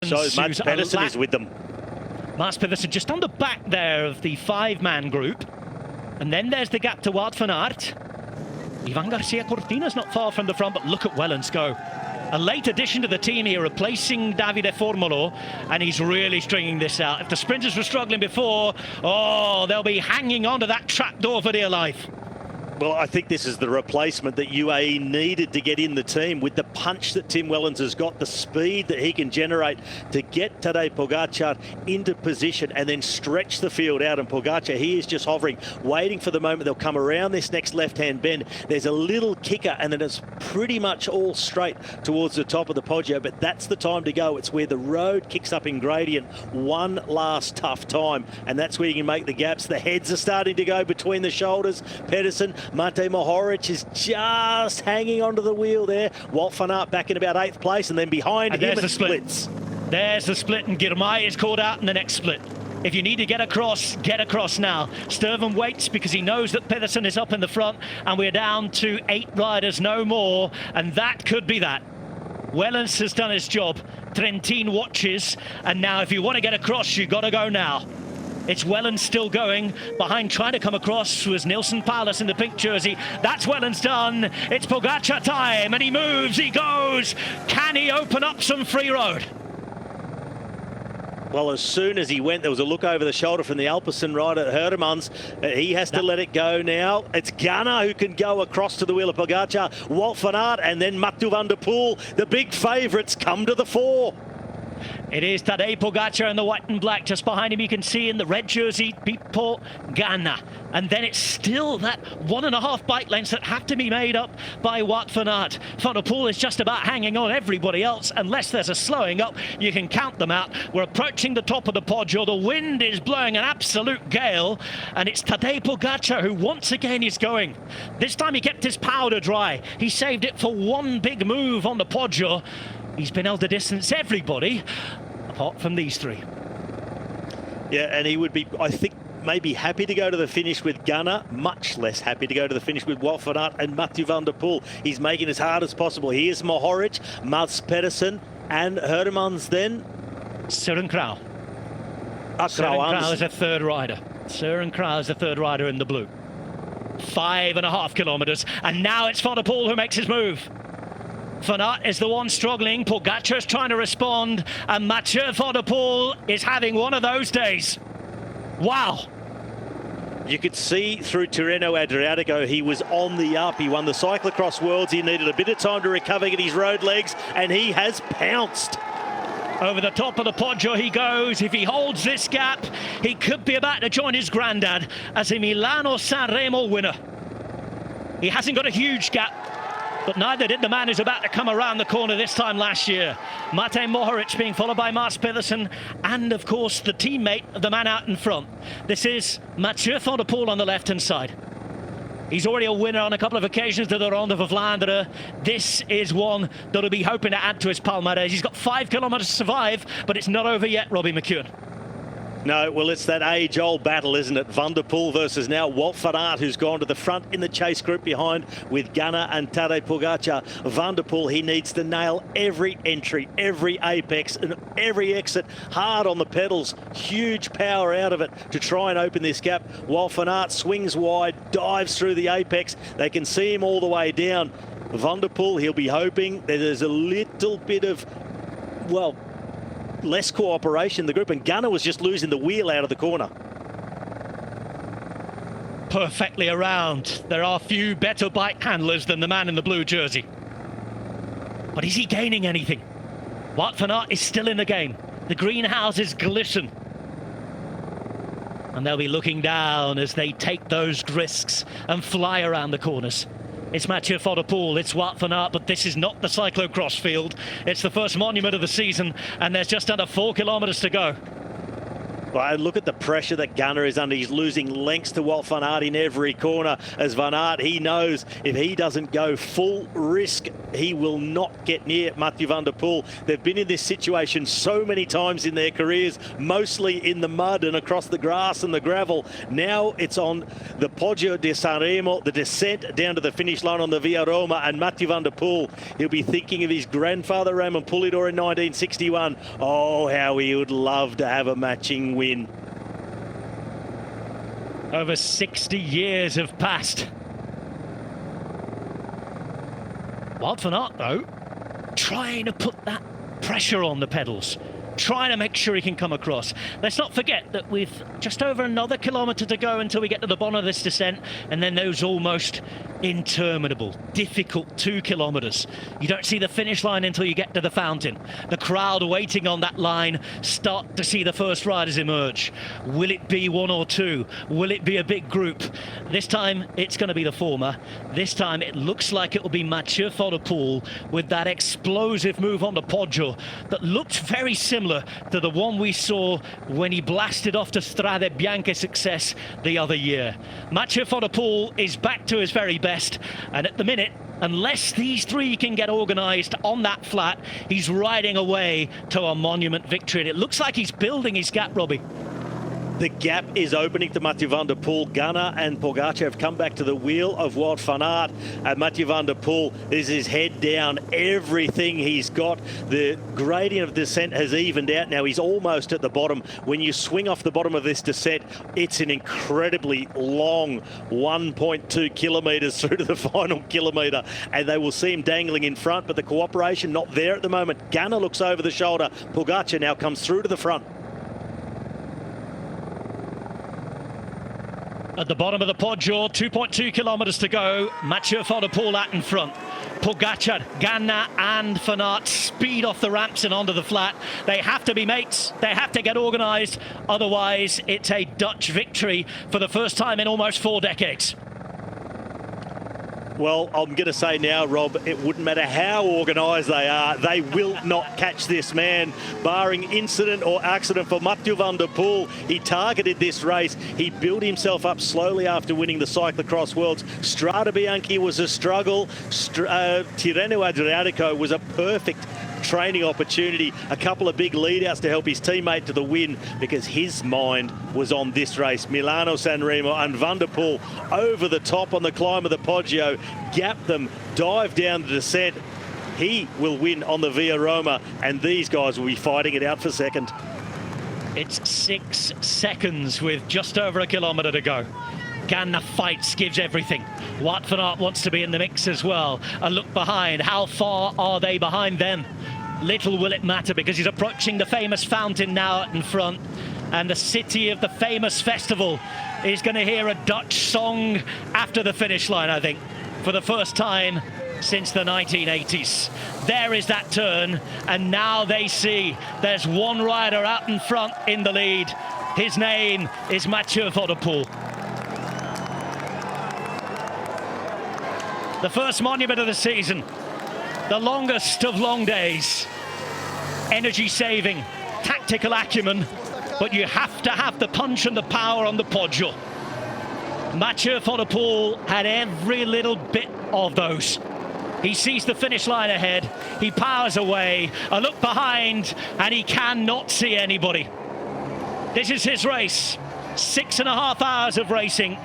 So Mats Pedersen is with them. Mats Pedersen just on the back there of the 5-man group. And then there's the gap to Wout van Aert. Ivan Garcia Cortina's not far from the front, but look at Wellens go. A late addition to the team here, replacing Davide Formolo, and he's really stringing this out. If the sprinters were struggling before, oh, they'll be hanging onto that trapdoor for dear life. Well, I think this is the replacement that UAE needed to get in the team, with the punch that Tim Wellens has got, the speed that he can generate to get Tadej Pogacar into position and then stretch the field out. And Pogacar, he is just hovering, waiting for the moment they'll come around this next left-hand bend. There's a little kicker and then it's pretty much all straight towards the top of the Poggio, but that's the time to go. It's where the road kicks up in gradient. One last tough time, and that's where you can make the gaps. The heads are starting to go between the shoulders. Pedersen, Matej Mohoric is just hanging onto the wheel there. Wout van Aert back in about 8th place, and then behind him it splits. There's the split, and Girmay is caught out in the next split. If you need to get across now. Sturven waits because he knows that Pedersen is up in the front, and we're down to 8 riders, no more, and that could be that. Wellens has done his job. Trentin watches, and now if you want to get across, you've got to go now. It's Wellens still going. Behind, trying to come across, was Nilsen Paulus in the pink jersey. That's Wellens done. It's Pogacar time, and he moves, he goes. Can he open up some free road? Well, as soon as he went, there was a look over the shoulder from the Alpecin rider, Hermans. He has to let it go now. It's Ganna who can go across to the wheel of Pogacar. Wout van Aert, and then Mathieu van der Poel. The big favourites come to the fore. It is Tadej Pogacar in the white and black. Just behind him you can see in the red jersey Filippo Ganna. And then it's still that 1.5 bike lengths that have to be made up by Wout van Aert. Van der Poel is just about hanging on everybody else. Unless there's a slowing up, you can count them out. We're approaching the top of the Poggio. The wind is blowing an absolute gale. And it's Tadej Pogacar who once again is going. This time he kept his powder dry. He saved it for one big move on the Poggio. He's been able to distance everybody, apart from these 3. Yeah, and he would be, I think, maybe happy to go to the finish with Ganna, much less happy to go to the finish with Wout van Aert and Mathieu van der Poel. He's making as hard as possible. Here's Mohoric, Mats Pedersen, and Hermans then. Søren Kragh. Søren Kragh is a 3rd rider. Søren Kragh is a 3rd rider in the blue. 5.5 kilometres, and now it's Van der Poel who makes his move. Van Aert is the one struggling. Pogacar's trying to respond, and Mathieu van der Poel is having one of those days. Wow. You could see through Tirreno Adriatico he was on the up. He won the Cyclocross Worlds. He needed a bit of time to recover, get his road legs, and he has pounced. Over the top of the Poggio he goes. If he holds this gap, he could be about to join his granddad as a Milano-San Remo winner. He hasn't got a huge gap, but neither did the man who's about to come around the corner this time last year. Matej Mohoric being followed by Mats Pedersen, and of course the teammate of the man out in front. This is Mathieu van der Poel on the left-hand side. He's already a winner on a couple of occasions to the Ronde van Vlaanderen. This is one that'll be hoping to add to his palmarès. He's got 5 kilometres to survive, but it's not over yet, Robbie McEwen. No, well, it's that age-old battle, isn't it? Van der Poel versus now Wout van Aert, who's gone to the front in the chase group behind with Ganna and Tadej Pogacar. Van der Poel, he needs to nail every entry, every apex and every exit hard on the pedals. Huge power out of it to try and open this gap. Wout van Aert swings wide, dives through the apex. They can see him all the way down. Van der Poel, he'll be hoping that there's a little bit of, well, less cooperation in the group, and Ganna was just losing the wheel out of the corner. Perfectly around. There are few better bike handlers than the man in the blue jersey. But is he gaining anything? Wout van Aert is still in the game. The greenhouses glisten. And they'll be looking down as they take those risks and fly around the corners. It's Mathieu van der Poel, it's Wout van Aert, but this is not the cyclocross field. It's the first monument of the season, and there's just under 4 kilometres to go. But look at the pressure that Ganna is under. He's losing lengths to Wout van Aert in every corner. As Van Aert, he knows if he doesn't go full risk, he will not get near Mathieu van der Poel. They've been in this situation so many times in their careers, mostly in the mud and across the grass and the gravel. Now it's on the Poggio de San Remo, the descent down to the finish line on the Via Roma, and Mathieu van der Poel, he'll be thinking of his grandfather Ramon Pulidor in 1961. Oh, how he would love to have a matching win. Over 60 years have passed. Wout van Aert, though, trying to put that pressure on the pedals, trying to make sure he can come across. Let's not forget that with just over another kilometre to go until we get to the bottom of this descent, and then those almost interminable, difficult 2 kilometres. You don't see the finish line until you get to the fountain. The crowd waiting on that line start to see the first riders emerge. Will it be 1 or 2? Will it be a big group? This time it's going to be the former. This time it looks like it will be Mathieu van der Poel with that explosive move on the Poggio that looked very similar to the one we saw when he blasted off to Strade Bianche success the other year. Mathieu van der Poel is back to his very best, and at the minute, unless these three can get organised on that flat, he's riding away to a monument victory. And it looks like he's building his gap, Robbie. The gap is opening to Mathieu van der Poel. Ganna and Pogacar have come back to the wheel of Wout van Aert. And Mathieu van der Poel is his head down. Everything he's got. The gradient of descent has evened out. Now he's almost at the bottom. When you swing off the bottom of this descent, it's an incredibly long 1.2 kilometres through to the final kilometre. And they will see him dangling in front, but the cooperation not there at the moment. Ganna looks over the shoulder. Pogacar now comes through to the front. At the bottom of the Poggio, 2.2 kilometres to go. Mathieu van der Poel out in front. Pogacar, Ganna and Van Aert speed off the ramps and onto the flat. They have to be mates. They have to get organised. Otherwise, it's a Dutch victory for the first time in almost 4 decades. Well, I'm going to say now, Rob, it wouldn't matter how organised they are, they will not catch this man, barring incident or accident for Mathieu van der Poel. He targeted this race. He built himself up slowly after winning the Cyclocross Worlds. Strade Bianche was a struggle. Tirreno Adriatico was a perfect training opportunity, a couple of big lead-outs to help his teammate to the win, because his mind was on this race. Milano-San Remo, and Van der Poel over the top on the climb of the Poggio, gapped them, dived down the descent. He will win on the Via Roma, and these guys will be fighting it out for second. It's 6 seconds with just over a kilometre to go. Ganna fights, gives everything. Wout van Aert wants to be in the mix as well. A look behind. How far are they behind them? Little will it matter, because he's approaching the famous fountain now in front. And the city of the famous festival is going to hear a Dutch song after the finish line, I think, for the first time since the 1980s. There is that turn, and now they see there's one rider out in front in the lead. His name is Mathieu van der Poel. The first monument of the season, the longest of long days. Energy saving, tactical acumen, but you have to have the punch and the power on the Poggio. Mathieu van der Poel had every little bit of those. He sees the finish line ahead, he powers away, a look behind, and he cannot see anybody. This is his race, 6.5 hours of racing.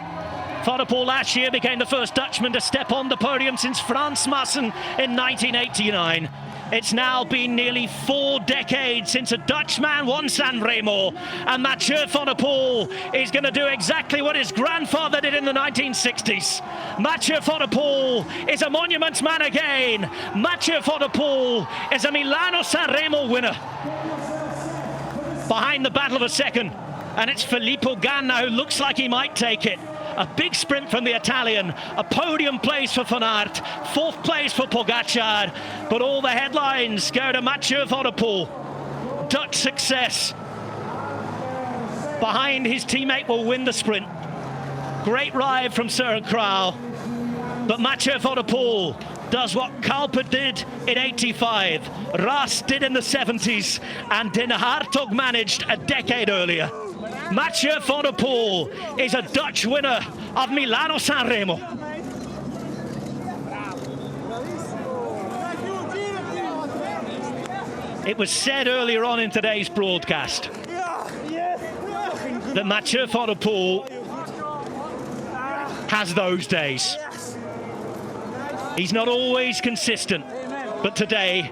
Van der Poel last year became the first Dutchman to step on the podium since Frans Maassen in 1989. It's now been nearly 4 decades since a Dutchman won San Remo, and Mathieu van der Poel is going to do exactly what his grandfather did in the 1960s. Mathieu van der Poel is a monuments man again. Mathieu van der Poel is a Milano-San Remo winner. Behind the battle of a second, and it's Filippo Ganna who looks like he might take it. A big sprint from the Italian, a podium place for Van Aert, 4th place for Pogacar, but all the headlines go to Mathieu van der Poel. Dutch success. Behind, his teammate will win the sprint. Great ride from Søren Kragh, but Mathieu van der Poel does what Kalper did in 85, Ras did in the 70s, and Den Hartog managed a decade earlier. Mathieu van der Poel is a Dutch winner of Milano-San Remo. It was said earlier on in today's broadcast that Mathieu van der Poel has those days. He's not always consistent, but today